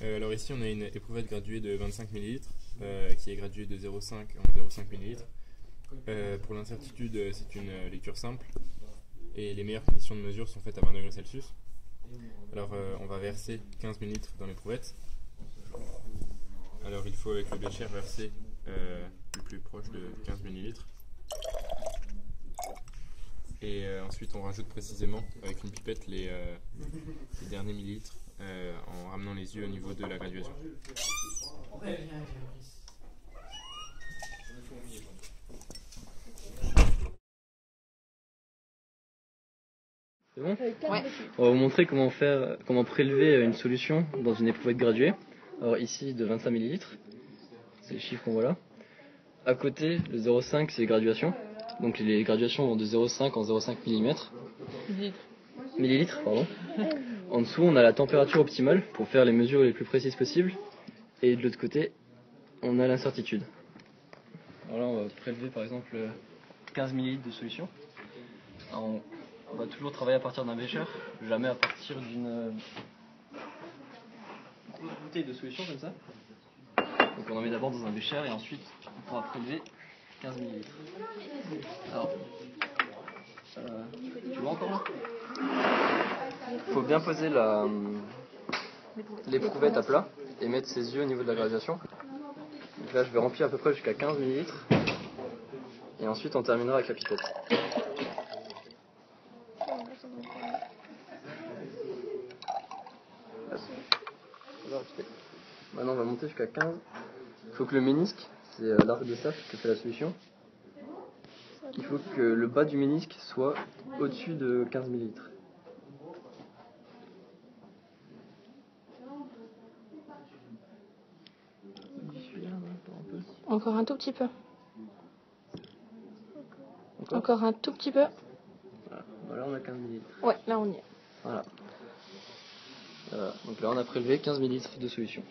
Alors ici on a une éprouvette graduée de 25 ml qui est graduée de 0,5 en 0,5 ml. Pour l'incertitude, c'est une lecture simple et les meilleures conditions de mesure sont faites à 20 degrés Celsius. Alors on va verser 15 ml dans l'éprouvette. Alors il faut avec le bécher verser le plus proche de 15 ml. Et ensuite on rajoute précisément avec une pipette les derniers millilitres en ramenant les yeux au niveau de la graduation. C'est bon? Ouais. On va vous montrer comment prélever une solution dans une éprouvette graduée. Alors ici de 25 ml, c'est le chiffre qu'on voit là. À côté, le 0,5 c'est les graduations. Donc les graduations vont de 0,5 en 0,5 mm. Millilitres, pardon. En dessous, on a la température optimale pour faire les mesures les plus précises possibles. Et de l'autre côté, on a l'incertitude. Alors là, on va prélever par exemple 15 ml de solution. Alors, on va toujours travailler à partir d'un bécher, jamais à partir d'une grosse bouteille de solution comme ça. Donc on en met d'abord dans un bécher et ensuite on pourra prélever 15 ml. Alors, tu vois encore là? Il faut bien poser l'éprouvette à plat et mettre ses yeux au niveau de la graduation. Donc là je vais remplir à peu près jusqu'à 15 ml et ensuite on terminera avec la pipette. Maintenant on va monter jusqu'à 15. Il faut que le ménisque, c'est l'arc de cercle que fait la solution. Il faut que le bas du ménisque soit au-dessus de 15 ml. Encore un tout petit peu. Encore un tout petit peu. Voilà, on a 15 ml. Ouais, là on y est. Voilà. Donc là on a prélevé 15 ml de solution.